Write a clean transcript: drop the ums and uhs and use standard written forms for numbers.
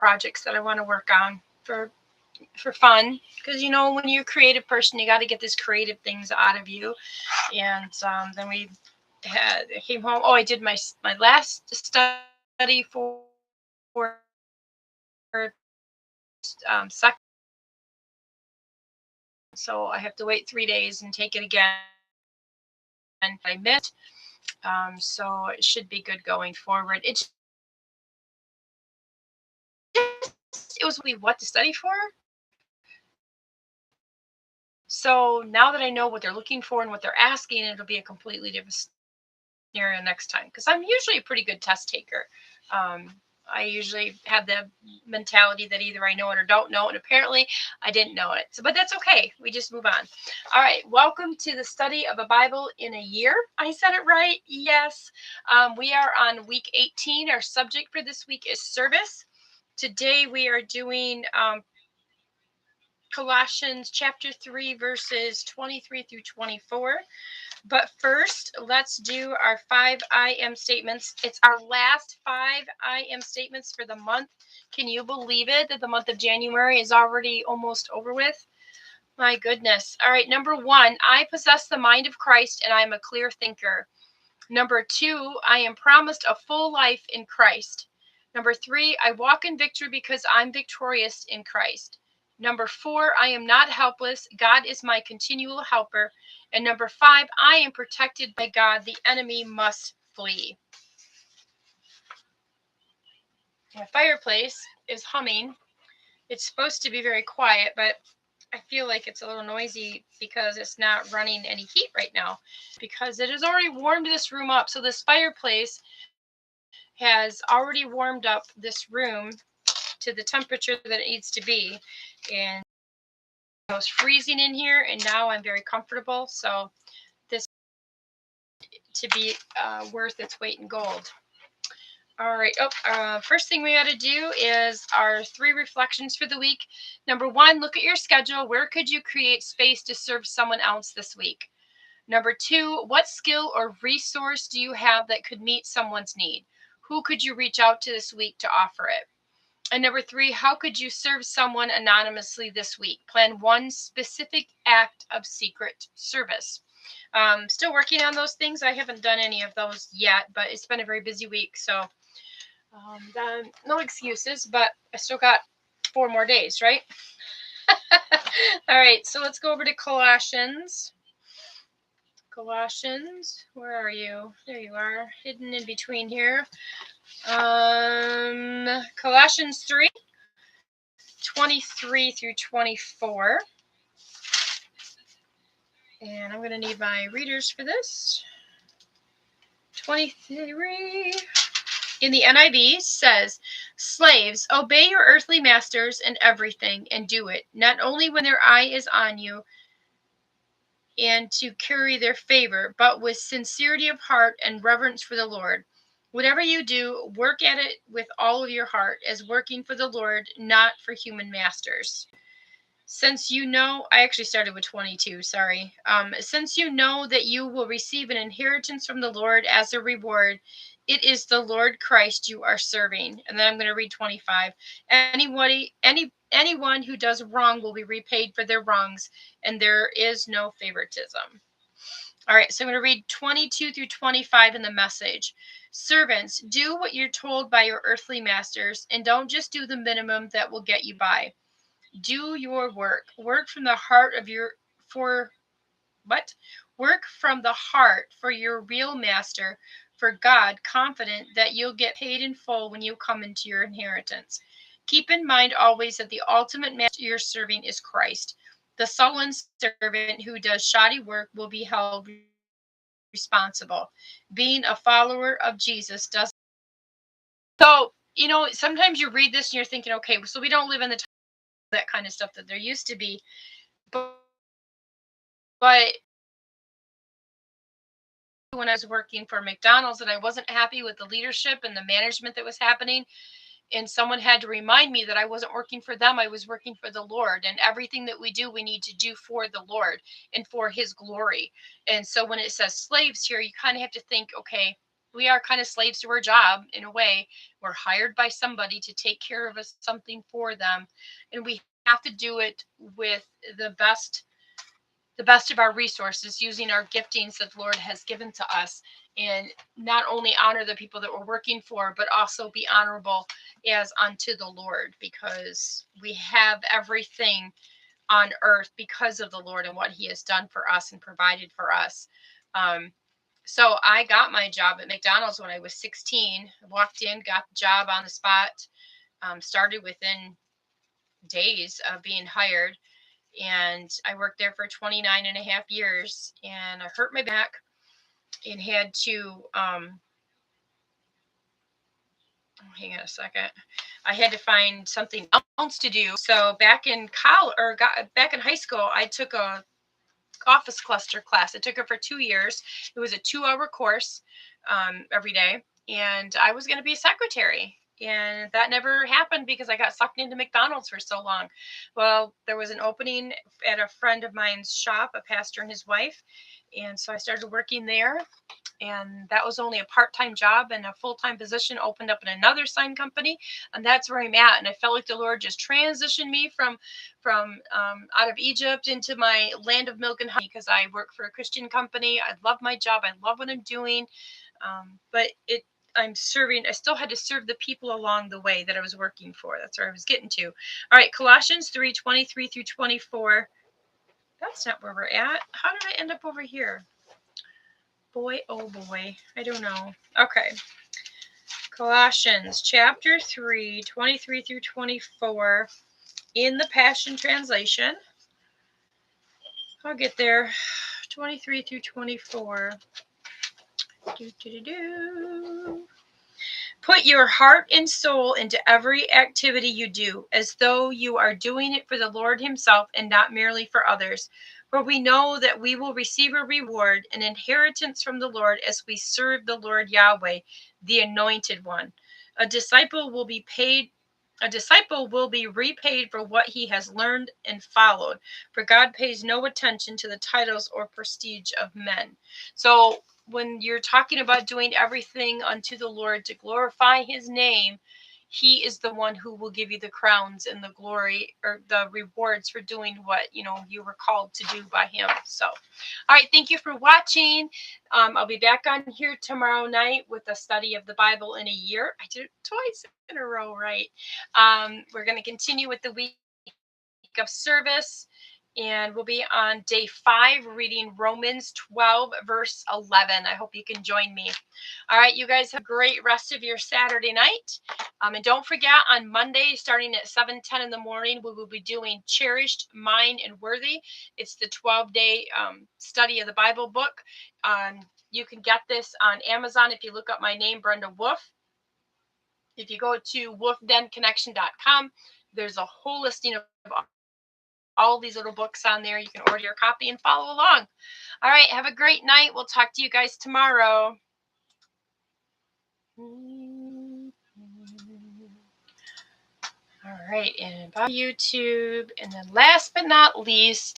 projects that I want to work on for fun, because when you're a creative person, you got to get these creative things out of you. And then I came home. Oh, I did my last study for second, so I have to wait 3 days and take it again. I missed, so it should be good going forward. It was what to study for. So now that I know what they're looking for and what they're asking, it'll be a completely different scenario next time, because I'm usually a pretty good test taker. I usually have the mentality that either I know it or don't know it. And apparently I didn't know it. So, but that's okay. We just move on. All right. Welcome to the study of a Bible in a year. I said it right. Yes. We are on week 18. Our subject for this week is service. Today we are doing Colossians chapter 3, verses 23 through 24. But first, let's do our 5 I am statements. It's our last 5 I am statements for the month. Can you believe it that the month of January is already almost over with? My goodness. All right, number 1, I possess the mind of Christ and I am a clear thinker. Number 2, I am promised a full life in Christ. Number 3, I walk in victory because I'm victorious in Christ. Number 4, I am not helpless. God is my continual helper. And number 5, I am protected by God. The enemy must flee. My fireplace is humming. It's supposed to be very quiet, but I feel like it's a little noisy because it's not running any heat right now, because it has already warmed this room up. So this fireplace has already warmed up this room to the temperature that it needs to be. And it was freezing in here, and now I'm very comfortable. So this to be worth its weight in gold. All right. First thing we got to do is our 3 reflections for the week. Number 1, look at your schedule. Where could you create space to serve someone else this week? Number 2, what skill or resource do you have that could meet someone's need? Who could you reach out to this week to offer it? And number 3, how could you serve someone anonymously this week? Plan one specific act of secret service. Still working on those things. I haven't done any of those yet, but it's been a very busy week. So no excuses, but I still got 4 more days, right? All right, so let's go over to Colossians. Colossians, where are you? There you are, hidden in between here. Colossians 3, 23 through 24. And I'm going to need my readers for this. 23 in the NIV says, slaves, obey your earthly masters in everything and do it, not only when their eye is on you and to curry their favor, but with sincerity of heart and reverence for the Lord. Whatever you do, work at it with all of your heart, as working for the Lord, not for human masters. Since you know, I actually started with 22, sorry. Since you know that you will receive an inheritance from the Lord as a reward, it is the Lord Christ you are serving. And then I'm going to read 25. Anyone who does wrong will be repaid for their wrongs, and there is no favoritism. All right, so I'm going to read 22 through 25 in the Message. Servants, do what you're told by your earthly masters, and don't just do the minimum that will get you by. Do your work. Work from the heart Work from the heart for your real master, for God, confident that you'll get paid in full when you come into your inheritance. Keep in mind always that the ultimate master you're serving is Christ. The sullen servant who does shoddy work will be held responsible. Being a follower of Jesus doesn't. So, sometimes you read this and you're thinking, okay, so we don't live in the time of that kind of stuff that there used to be. But when I was working for McDonald's and I wasn't happy with the leadership and the management that was happening, and someone had to remind me that I wasn't working for them, I was working for the Lord, and everything that we do, we need to do for the Lord and for his glory. And so when it says slaves here, you kind of have to think, okay, we are kind of slaves to our job in a way. We're hired by somebody to take care of us, something for them, and we have to do it with the best of our resources, using our giftings that the Lord has given to us, and not only honor the people that we're working for, but also be honorable as unto the Lord, because we have everything on earth because of the Lord and what he has done for us and provided for us. So I got my job at McDonald's when I was 16. I walked in, got the job on the spot, started within days of being hired. And I worked there for 29 and a half years. And I hurt my back and had to, hang on a second. I had to find something else to do. So back in college, or back in high school, I took a office cluster class. I took it for 2 years. It was a 2-hour course every day, and I was going to be a secretary. And that never happened because I got sucked into McDonald's for so long. Well, there was an opening at a friend of mine's shop, a pastor and his wife. And so I started working there. And that was only a part-time job, and a full-time position opened up in another sign company, and that's where I'm at. And I felt like the Lord just transitioned me from out of Egypt into my land of milk and honey, because I work for a Christian company. I love my job. I love what I'm doing, but I'm serving. I still had to serve the people along the way that I was working for. That's where I was getting to. All right, Colossians 3:23 through 24. That's not where we're at. How did I end up over here? Boy, oh boy, I don't know. Okay. Colossians chapter 3, 23 through 24 in the Passion Translation. I'll get there. 23 through 24. Put your heart and soul into every activity you do, as though you are doing it for the Lord himself and not merely for others. For we know that we will receive a reward, an inheritance from the Lord, as we serve the Lord Yahweh, the Anointed One. A disciple will be repaid for what he has learned and followed, for God pays no attention to the titles or prestige of men. So when you're talking about doing everything unto the Lord to glorify his name, he is the one who will give you the crowns and the glory, or the rewards, for doing what you were called to do by him. So, all right, thank you for watching. I'll be back on here tomorrow night with a study of the Bible in a year. I did it twice in a row, right? We're going to continue with the week of service, and we'll be on day 5 reading Romans 12 verse 11. I hope you can join me. All right, you guys have a great rest of your Saturday night, and don't forget, on Monday starting at 7:10 in the morning, we will be doing Cherished, Mine, and Worthy. It's the 12-day study of the Bible book. You can get this on Amazon if you look up my name, Brenda Wolf. If you go to wolfdenconnection.com, there's a whole listing of all these little books on there. You can order your copy and follow along. All right, have a great night. We'll talk to you guys tomorrow. All right, and bye YouTube. And then last but not least,